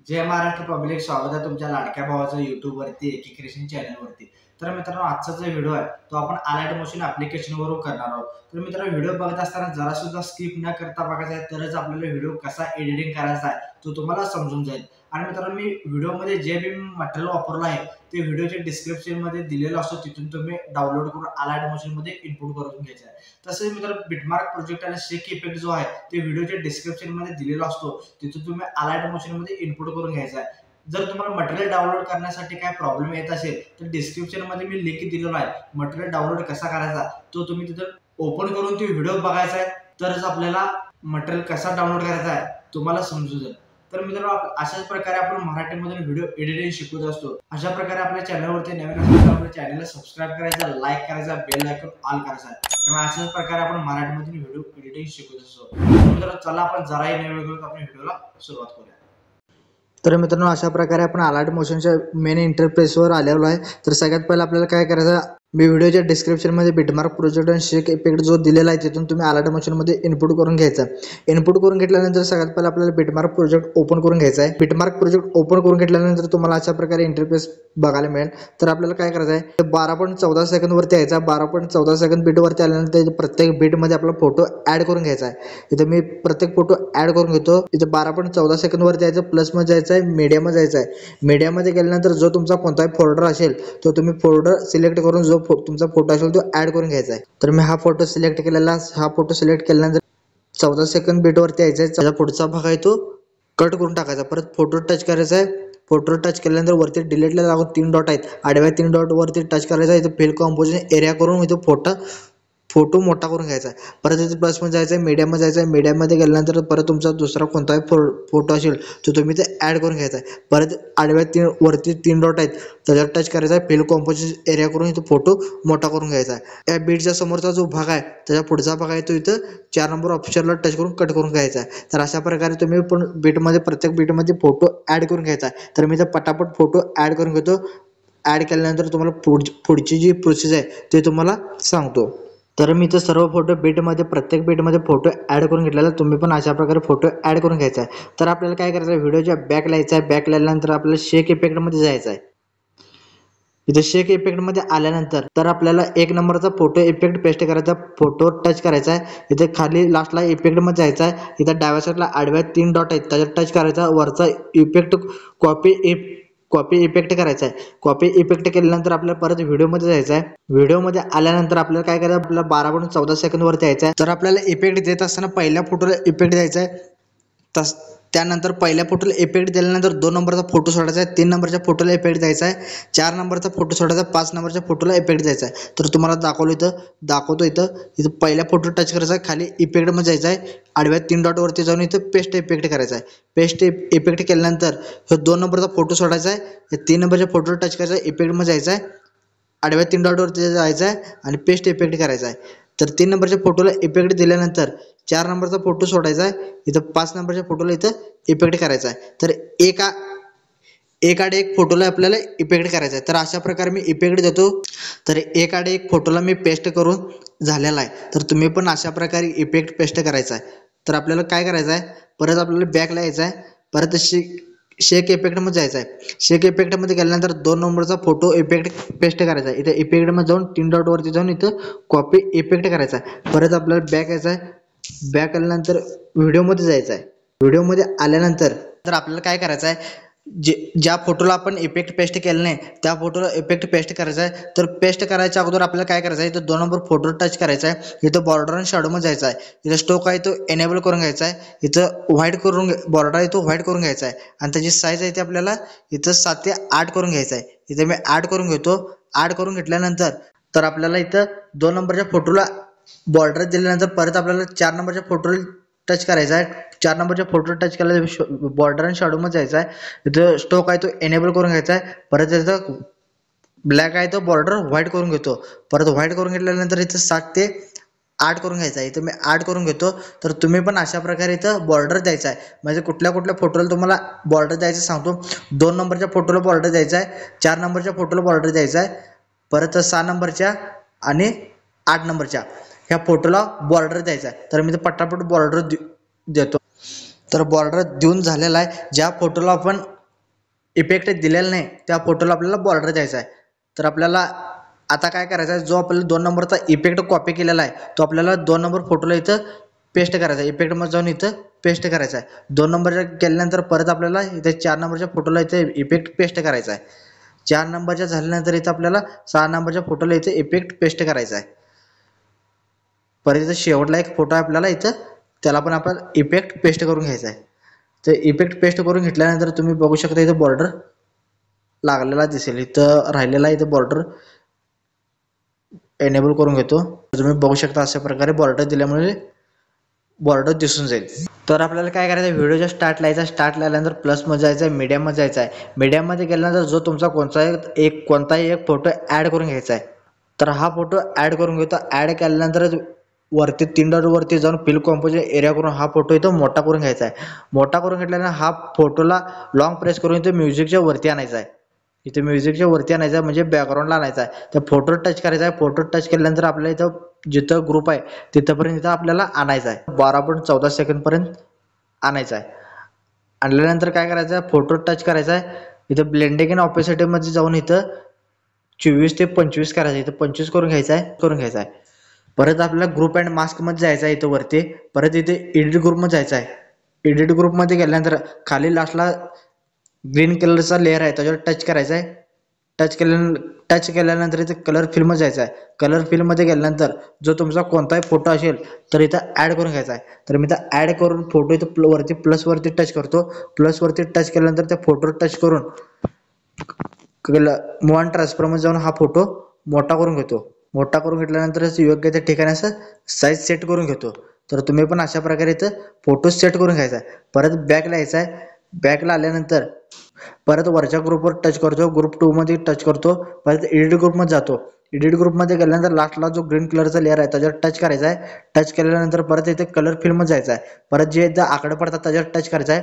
जय Maharashtra public, स्वागत आहे तुमच्या लाडक्या भावाचं यूट्यूबवरती एकी क्रिएशन चॅनलवरती। तर मित्रांनो, आजचा जो व्हिडिओ आहे तो आपण अलाइट मोशन ॲप्लिकेशनवरून करणार आहोत। तर मित्रांनो, व्हिडिओ बघत असताना जरा सुद्धा स्किप न करता बघायचा आहे, तरच आपल्याला व्हिडिओ कसा एडिटिंग करायचा आहे तो तुम्हाला समजून जाईल। आणि मित्रांनो, मी व्हिडिओमध्ये जे बी मटेरियल वापरलं आहे ते व्हिडिओच्या डिस्क्रिप्शनमध्ये दिलेलं असतो, तिथून तुम्ही डाउनलोड करून अलाइट मोशनमध्ये इनपुट करून घ्यायचं आहे। तसेच मित्रांनो, बिटमार्क प्रोजेक्ट आणि शेक इफेक्ट जो आहे ते व्हिडिओच्या डिस्क्रिप्शनमध्ये दिलेला असतो, तिथून तुम्ही अलाइट मोशनमध्ये इनपुट करून घ्यायचा आहे। जर तुम्हाला मटेरियल डाउनलोड करण्यासाठी काय प्रॉब्लेम येत असेल तर डिस्क्रिप्शनमध्ये मी लिंक दिलेला आहे, मटेरियल डाउनलोड कसा करायचा तो तुम्ही तिथं ओपन करून तो व्हिडिओ बघायचा आहे, तरच आपल्याला मटेरियल कसा डाउनलोड करायचा आहे तुम्हाला समजून जाईल। तर मित्रांनो, अशाच प्रकारे आपण मराठीमधून व्हिडिओ एडिटिंग शिकवत असतो। अशा प्रकारे आपल्या चॅनलवरती नवीन असेल तर आपल्या चॅनलला सबस्क्राईब करायचा, लाईक करायचा, बेल आयकॉन ऑल करायचा, कारण अशाच प्रकारे आपण मराठीमधून व्हिडिओ एडिटिंग शिकवत असतो। मित्रांनो, चला आपण जराही न वेळ घेऊन आपण व्हिडिओला सुरुवात करूया। तर मित्रांनो, अशा प्रकारे आपण अलाइट मोशनच्या मेन इंटरफेसवर आलेलो आहे। तर सगळ्यात पहिला आपल्याला काय करायचं, मी व्हिडिओच्या डिस्क्रिप्शनमध्ये बिटमार्क प्रोजेक्ट आणि शेक इफेक्ट जो दिलेला आहे तिथून तुम्ही अलाइट मोशनमध्ये इनपुट करून घ्यायचा। इनपुट करून घेतल्यानंतर सगळ्यात पहिला आपल्याला बिटमार्क प्रोजेक्ट ओपन करून घ्यायचा आहे। बिटमार्क प्रोजेक्ट ओपन करून घेतल्यानंतर तुम्हाला अशा प्रकारे इंटरफेस बघायला मिळेल। तर आपल्याला काय करायचं आहे, 12.14 सेकंदवरती यायचा। 12.14 सेकंद बीटवरती आल्यानंतर प्रत्येक बीटमध्ये आपला फोटो ॲड करून घ्यायचा आहे। इथं मी प्रत्येक फोटो ॲड करून घेतो। इथं 12.14 सेकंदवरती यायचं, प्लसमध्ये जायचं आहे, मीडियामध्ये जायचं आहे। मीडियामध्ये गेल्यानंतर जो तुमचा कोणताही फोल्डर असेल तो तुम्ही फोल्डर सिलेक्ट करून जो तुमचा फोटो असेल तो ॲड करून घ्यायचा आहे। तर मी हा फोटो सिलेक्ट केलेला, हा फोटो सिलेक्ट केल्यानंतर 14 सेकंद बीटवरती यायचं आहे। त्याचा पुढचा भाग आहे तो कट करून टाकायचा। परत फोटो टच करायचा आहे। फोटो टच केल्यानंतर वरती डिलीटला लागून 3 डॉट आहेत, आडव्या 3 डॉट वरती टच करायचा। इथं फिल कंपोजिशन एरिया करून इथं फोटो मोठा करून घ्यायचा आहे। परत इथे प्लसमध्ये जायचं आहे, मीडियामध्ये जायचं आहे। मीडियामध्ये गेल्यानंतर परत तुमचा दुसरा कोणताही फोटो असेल तो तुम्ही ते ॲड करून घ्यायचा आहे। परत आडव्या वरती 3 डॉट आहेत त्याच्यावर टच करायचा आहे, फिल कंपोजिशन एरिया करून इथं फोटो मोठा करून घ्यायचा आहे। या बीटच्या समोरचा जो भाग आहे त्याचा पुढचा भाग आहे तो इथं 4 नंबर ऑप्शनला टच करून कट करून घ्यायचा आहे। तर अशा प्रकारे तुम्ही पण बीटमध्ये प्रत्येक बीटमध्ये फोटो ॲड करून घ्यायचा आहे। तर मी तर पटापट फोटो ॲड करून घेतो। ॲड केल्यानंतर तुम्हाला पुढची जी प्रोसेस आहे ते तुम्हाला सांगतो। तर मी इथं सर्व फोटो बीटमध्ये प्रत्येक बीटमध्ये फोटो ॲड करून घेतलेला, तुम्ही पण अशा प्रकारे फोटो ॲड करून घ्यायचा आहे। तर आपल्याला काय करायचं आहे, व्हिडिओच्या बॅकला यायचं आहे। बॅकला आल्यानंतर आपल्याला शेक इफेक्टमध्ये जायचं आहे। इथे शेक इफेक्टमध्ये आल्यानंतर तर आपल्याला 1 नंबरचा फोटो इफेक्ट पेस्ट करायचा, फोटो टच करायचा आहे। इथे खाली लास्टला इफेक्टमध्ये जायचं आहे। इथं डाव्या साईडला आडव्या 3 डॉट आहेत त्याच्यावर टच करायचा, वरचा इफेक्ट कॉपी इफेक्ट करायचा आहे। कॉपी इफेक्ट केल्यानंतर आपल्याला परत व्हिडिओमध्ये जायचं आहे। व्हिडिओमध्ये आल्यानंतर आपल्याला काय करायचं, आपल्याला 12.14 सेकंदवरती यायचं आहे। तर आपल्याला इफेक्ट देत असताना पहिल्या फोटोला इफेक्ट द्यायचा आहे। त्यानंतर पहिल्या फोटोला इफेक्ट दिल्यानंतर 2 नंबरचा फोटो सोडायचा आहे, 3 नंबरच्या फोटोला इफेक्ट द्यायचा आहे, 4 नंबरचा फोटो सोडायचा, 5 नंबरच्या फोटोला इफेक्ट द्यायचा आहे। तर तुम्हाला दाखवतो इथं पहिल्या फोटो टच करायचा आहे, खाली इफेक्टमध्ये जायचं आहे, आडव्या 3 डॉटवरती जाऊन इथं पेस्ट इफेक्ट करायचा आहे। पेस्ट इफेक्ट केल्यानंतर 2 नंबरचा फोटो सोडायचा आहे, 3 नंबरच्या फोटोला टच करायचा आहे, इफेक्टमध्ये जायचं आहे, आडव्या 3 डॉटवरती जायचं आहे आणि पेस्ट इफेक्ट करायचा आहे। तर 3 नंबरच्या फोटोला इफेक्ट दिल्यानंतर 4 नंबरचा फोटो सोडायचा आहे, इथं 5 नंबरच्या फोटोला इथं इफेक्ट करायचा आहे। तर एकाडे एक फोटोला आपल्याला इफेक्ट करायचा आहे। तर अशा प्रकारे मी इफेक्ट देतो। तर एकाडे एक फोटोला मी पेस्ट करून झालेला आहे। तर तुम्ही पण अशा प्रकारे इफेक्ट पेस्ट करायचा आहे। तर आपल्याला काय करायचं आहे, परत आपल्याला बॅकला यायचं आहे, परत शेक इफेक्टमध्ये जायचं आहे। शेक इफेक्टमध्ये गेल्यानंतर 2 नंबरचा फोटो इफेक्ट पेस्ट करायचा आहे। इथे इफेक्टमध्ये जाऊन 3 डॉटवरती जाऊन इथं कॉपी इफेक्ट करायचा आहे। परत आपल्याला बॅक यायचं आहे। बॅक आल्यानंतर व्हिडिओमध्ये जायचं आहे। व्हिडिओमध्ये आल्यानंतर तर आपल्याला काय करायचं आहे, ज्या फोटोला आपण इफेक्ट पेस्ट केलं नाही त्या फोटोला इफेक्ट पेस्ट करायचा आहे। तर पेस्ट करायच्या अगोदर आपल्याला काय करायचं आहे, इथं 2 नंबर फोटो टच करायचा आहे, इथं बॉर्डर आणि शॅडोमध्ये जायचं आहे, इथं स्टोक आहे तो एनेबल करून घ्यायचा आहे, इथं व्हाईट करून बॉर्डर आहे तो व्हाईट करून घ्यायचा आहे आणि त्याची साईज आहे ते आपल्याला इथं 7 ते 8 करून घ्यायचं आहे। इथे मी 8 करून घेतो। 8 करून घेतल्यानंतर तर आपल्याला इथं 2 नंबरच्या फोटोला बॉर्डर दिल्यानंतर परत आपल्याला 4 नंबरच्या फोटोला टच करायचा आहे। 4 नंबरच्या फोटो टच केला, बॉर्डर आणि शॅडोमध्ये जायचं आहे, इथं स्टोक आहे तो एनेबल करून घ्यायचा आहे, परत त्याचं ब्लॅक आहे तो बॉर्डर व्हाईट करून घेतो। परत व्हाईट करून घेतल्यानंतर इथं 7 ते 8 करून घ्यायचा आहे, इथं मी 8 करून घेतो। तर तुम्ही पण अशा प्रकारे इथं बॉर्डर द्यायचा आहे, म्हणजे कुठल्या फोटोला तुम्हाला बॉर्डर द्यायचं सांगतो। 2 नंबरच्या फोटोला बॉर्डर द्यायचा आहे, 4 नंबरच्या फोटोला बॉर्डर द्यायचा आहे, परत 6 नंबरच्या आणि 8 नंबरच्या ह्या फोटोला बॉर्डर द्यायचा आहे। तर मी पटापट बॉर्डर देतो। तर बॉर्डर देऊन झालेला आहे. ज्या फोटोला आपण इफेक्ट दिलेला नाही त्या फोटोला आपल्याला बॉर्डर द्यायचा आहे. तर आपल्याला आता काय करायचं आहे, जो आपल्याला 2 नंबरचा इफेक्ट कॉपी केलेला आहे तो आपल्याला 2 नंबर फोटोला इथं पेस्ट करायचा आहे. इफेक्टमध्ये जाऊन इथं पेस्ट करायचा आहे. 2 नंबरच्या केल्यानंतर परत आपल्याला इथे 4 नंबरच्या फोटोला इथे इफेक्ट पेस्ट करायचा आहे. 4 नंबरच्या झाल्यानंतर इथं आपल्याला 6 नंबरच्या फोटोला इथे इफेक्ट पेस्ट करायचा आहे. परत इथं शेवटला एक फोटो आहे आपल्याला इथं, त्याला पण आपण इफेक्ट पेस्ट करून घ्यायचा आहे. तर इफेक्ट पेस्ट करून घेतल्यानंतर तुम्ही बघू शकता इथं बॉर्डर लागलेला दिसेल. इथं राहिलेला इथं बॉर्डर एनेबल करून घेतो. तुम्ही बघू शकता अशा प्रकारे बॉर्डर दिल्यामुळे बॉर्डर दिसून जाईल. तर आपल्याला काय करायचं, व्हिडिओच्या स्टार्ट लायचा. स्टार्ट लायल्यानंतर प्लसमध्ये जायचं आहे, मीडियममध्ये जायचं आहे. मीडियममध्ये गेल्यानंतर जो तुमचा कोणताही एक फोटो ॲड करून घ्यायचा आहे. तर हा फोटो ॲड करून घेतो. ॲड केल्यानंतर वरती 3 डॉट वरती जाऊन फिल कॉम्पोजिट एरिया करून हा फोटो इथं मोठा करून घ्यायचा आहे. मोठा करून घेतल्यानंतर हा फोटोला लॉंग प्रेस करून इथं म्युझिकच्या वरती आणायचा आहे. इथे म्युझिकच्या वरती आणायचा आहे म्हणजे बॅकग्राऊंडला आणायचा आहे. तर फोटो टच करायचा आहे. फोटो टच केल्यानंतर आपल्याला इथं जिथं ग्रुप आहे तिथंपर्यंत इथं आपल्याला आणायचा आहे. 12.14 सेकंदपर्यंत आणायचा आहे. आणल्यानंतर काय करायचं आहे, फोटो टच करायचा आहे. इथं ब्लेंडिंग अँड ऑपेसिटीमध्ये जाऊन इथं 24 ते 25 करायचं आहे. इथं 25 करून घ्यायचा आहे. परत आपल्याला ग्रुप अँड मास्कमध्ये जायचं आहे. इथं वरती परत इथे एडिट ग्रुपमध्ये जायचं आहे. एडिट ग्रुपमध्ये गेल्यानंतर खाली लास्टला ग्रीन कलरचा लेअर आहे त्याच्यावर टच करायचा आहे. टच केल्यानंतर इथे कलर फिल्म जायचं आहे. कलर फिल्ममध्ये गेल्यानंतर जो तुमचा कोणताही फोटो असेल तर इथं ॲड करून घ्यायचा आहे. तर मी इथं ॲड करून फोटो इथं वरती प्लसवरती टच करतो. प्लसवरती टच केल्यानंतर त्या फोटोवर टच करून मूव अँड ट्रान्सफरमध्ये जाऊन हा फोटो मोठा करून घेतो. मोठा करून घेतल्यानंतर योग्य त्या ठिकाणी असं साईज सेट करून घेतो. तर तुम्ही पण अशा प्रकारे इथं फोटो सेट करून घ्यायचा आहे. परत बॅकला यायचं आहे. बॅकला आल्यानंतर परत वरच्या ग्रुपवर टच करतो. ग्रुप 2 मध्ये टच करतो. परत एडिट ग्रुपमध्ये जातो. एडिट ग्रुपमध्ये गेल्यानंतर लास्टला जो ग्रीन कलरचा लेअर आहे त्याच्यावर टच करायचा आहे. टच केल्यानंतर परत इथे कलर फिल्ममध्ये जायचं आहे. परत जे एकदा आकडे पडतात त्याच्यावर टच करायचा आहे.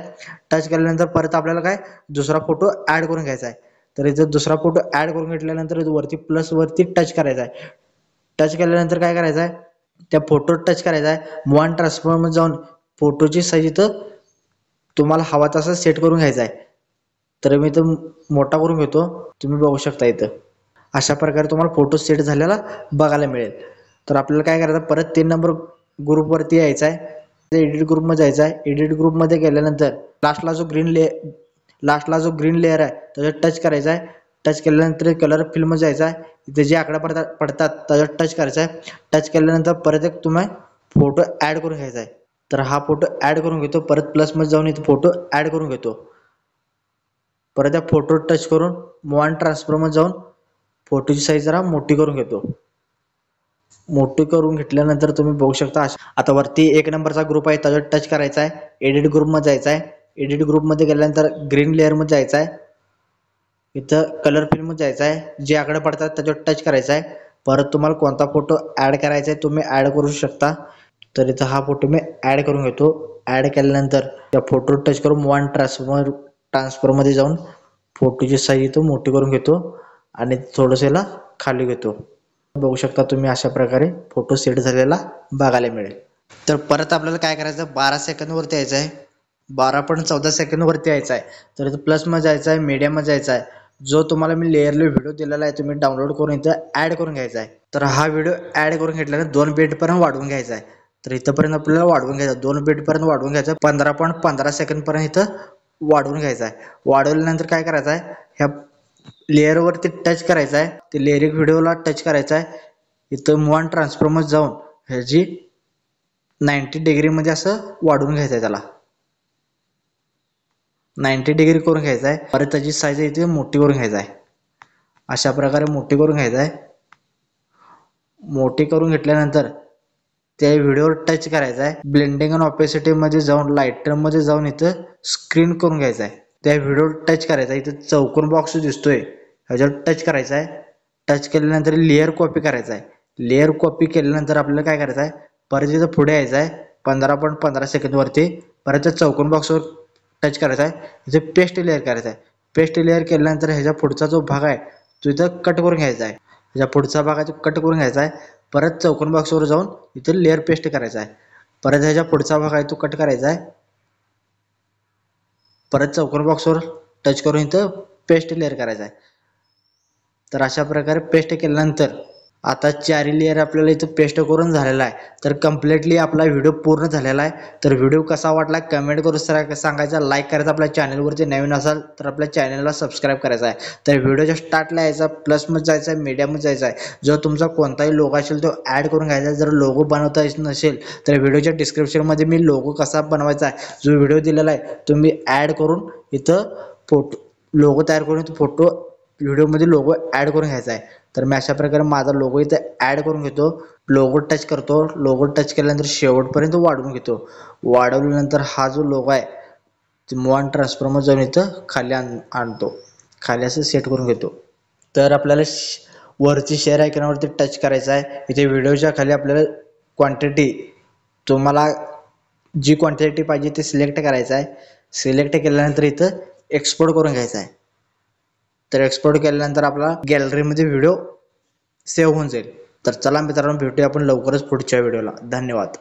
टच केल्यानंतर परत आपल्याला काय दुसरा फोटो ॲड करून घ्यायचा आहे. तर इथं दुसरा फोटो ॲड करून घेतल्यानंतर वरती प्लसवरती टच करायचा आहे. टच केल्यानंतर काय करायचं आहे, त्या फोटोवर टच करायचा आहे. मूव अँड ट्रान्सफॉर्ममध्ये जाऊन फोटोची साईज इथं तुम्हाला हवा तसा सेट करून घ्यायचा आहे. तर मी इथं मोठा करून घेतो. तुम्ही बघू शकता इथं अशा प्रकारे तुम्हाला फोटो सेट झालेला बघायला मिळेल. तर आपल्याला काय करायचं, परत 3 नंबर ग्रुपवरती यायचं आहे. एडिट ग्रुपमध्ये जायचं आहे. एडिट ग्रुपमध्ये गेल्यानंतर लास्टला जो ग्रीन लेअर आहे त्याच्यावर टच करायचा आहे. टच केल्यानंतर कलर फिल्म जायचा आहे. इथे जे आकडे पडतात त्याच्यावर टच करायचा आहे. टच केल्यानंतर परत एक तुम्ही फोटो ॲड करून घ्यायचा आहे. तर हा फोटो ॲड करून घेतो. परत प्लसमध्ये जाऊन इथे फोटो ॲड करून घेतो. परत त्या फोटोवर टच करून मूव अँड ट्रान्सफरमध्ये जाऊन फोटोची साईज जरा मोठी करून घेतो. मोठी करून घेतल्यानंतर तुम्ही बघू शकता आता वरती 1 नंबरचा ग्रुप आहे त्याच्यावर टच करायचा आहे. एडिट ग्रुपमध्ये जायचं आहे. एडिट ग्रुपमध्ये गेल्यानंतर ग्रीन लेअरमध्ये जायचं आहे. इथं कलर फिल्ममध्ये जायचं आहे. जे आकडे पडतात त्याच्यावर टच करायचा आहे. परत तुम्हाला कोणता फोटो ॲड करायचा आहे तुम्ही ॲड करू शकता. तर इथं हा फोटो मी ॲड करून घेतो. ॲड केल्यानंतर त्या फोटोवर टच करून मूव अँड ट्रान्सफरमध्ये जाऊन फोटोची साईज इथं मोठी करून घेतो आणि थोडंसं याला खाली घेतो. बघू शकता तुम्ही अशा प्रकारे फोटो सेट झालेला बघायला मिळेल. तर परत आपल्याला काय करायचं, 12 सेकंदवरती यायचं आहे. 12.14 सेकंदवरती यायचं आहे. तर इथं प्लसमध्ये जायचं आहे. मीडियममध्ये जायचं आहे. जो तुम्हाला मी लेअरला व्हिडिओ दिलेला आहे तुम्ही डाउनलोड करून इथं ॲड करून घ्यायचा आहे. तर हा व्हिडिओ ॲड करून घेतल्यानंतर 2 बीटपर्यंत वाढवून घ्यायचा आहे. तर इथंपर्यंत आपल्याला वाढवून घ्यायचं, 2 बीटपर्यंत वाढवून घ्यायचं. 15.15 सेकंदपर्यंत इथं वाढवून घ्यायचं आहे. वाढवल्यानंतर काय करायचं आहे, ह्या लेअरवरती टच करायचं आहे. ते लेअरिक व्हिडिओला टच करायचं आहे. इथं मूव अँड ट्रान्सफॉर्ममध्ये जाऊन ह्याची 90 डिग्रीमध्ये असं वाढवून घ्यायचं आहे. त्याला 90 डिग्री करून घ्यायचं आहे. परत त्याची साईज इथे मोठी करून घ्यायचं आहे. अशा प्रकारे मोठी करून घ्यायचं आहे. मोठी करून घेतल्यानंतर त्या व्हिडिओवर टच करायचं आहे. ब्लेंडिंग अँड ऑपेसिटीमध्ये जाऊन लाईटरमध्ये जाऊन इथं स्क्रीन करून घ्यायचं आहे. त्या व्हिडिओवर टच करायचा आहे. इथं चौकोन बॉक्स दिसतोय ह्याच्यावर टच करायचा आहे. टच केल्यानंतर लेअर कॉपी करायचा आहे. लेअर कॉपी केल्यानंतर आपल्याला काय करायचं आहे, परत इथं पुढे यायचं आहे. 15.15 सेकंदवरती परत त्या चौकोन बॉक्सवर टच करायचा आहे. इथे पेस्ट लेअर करायचा आहे. पेस्ट लेअर केल्यानंतर ह्याच्या पुढचा जो भाग आहे तो इथं कट करून घ्यायचा आहे. ह्याच्या पुढचा भाग आहे तो कट करून घ्यायचा आहे. परत चौकोन बॉक्सवर जाऊन इथे लेअर पेस्ट करायचा आहे. परत ह्याच्या पुढचा भाग आहे तो कट करायचा आहे. परत चौकोन बॉक्सवर टच करून इथं पेस्ट लेअर करायचा आहे. तर अशा प्रकारे पेस्ट केल्यानंतर आता चारी लेअर आपल्याला इथं पेस्ट करून झालेला आहे. तर कम्प्लिटली आपला व्हिडिओ पूर्ण झालेला आहे. तर व्हिडिओ कसा वाटला कमेंट करून सांगायचा, लाईक करायचा, आपल्या चॅनलवरती नवीन असाल तर आपल्या चॅनलला सबस्क्राईब करायचा आहे. तर व्हिडिओच्या स्टार्टला यायचा, प्लसमध्ये जायचा आहे, मीडियममध्ये जायचा आहे. जो तुमचा कोणताही लोगो असेल तो ॲड करून घ्यायचा. जर लोगो बनवता येत नसेल तर व्हिडिओच्या डिस्क्रिप्शनमध्ये मी लोगो कसा बनवायचा आहे जो व्हिडिओ दिलेला आहे तुम्ही ॲड करून इथं फोटो लोगो तयार करून इथं फोटो व्हिडिओमध्ये लोगो ॲड करून घ्यायचा आहे. तर मी अशा प्रकारे माझा लोगो इथं ॲड करून घेतो. लोगो टच करतो. लोगो टच केल्यानंतर शेवटपर्यंत वाढवून घेतो. वाढवल्यानंतर हा जो लोगो आहे ते मूव अँड ट्रान्सफॉर्मर जाऊन इथं खाली आणतो. खाली असं सेट करून घेतो. तर आपल्याला वरची शेअर आयकॉनवरती टच करायचं आहे. इथे व्हिडिओच्या खाली आपल्याला क्वांटिटी तुम्हाला जी क्वांटिटी पाहिजे ती सिलेक्ट करायचं आहे. सिलेक्ट केल्यानंतर इथं एक्सपोर्ट करून घ्यायचं आहे. तर एक्सपोर्ट केल्यानंतर आपला गॅलरीमध्ये व्हिडिओ सेव्ह होऊन जाईल. तर चला मित्रांनो, भेटूया आपण लवकरच पुढच्या व्हिडिओला. धन्यवाद.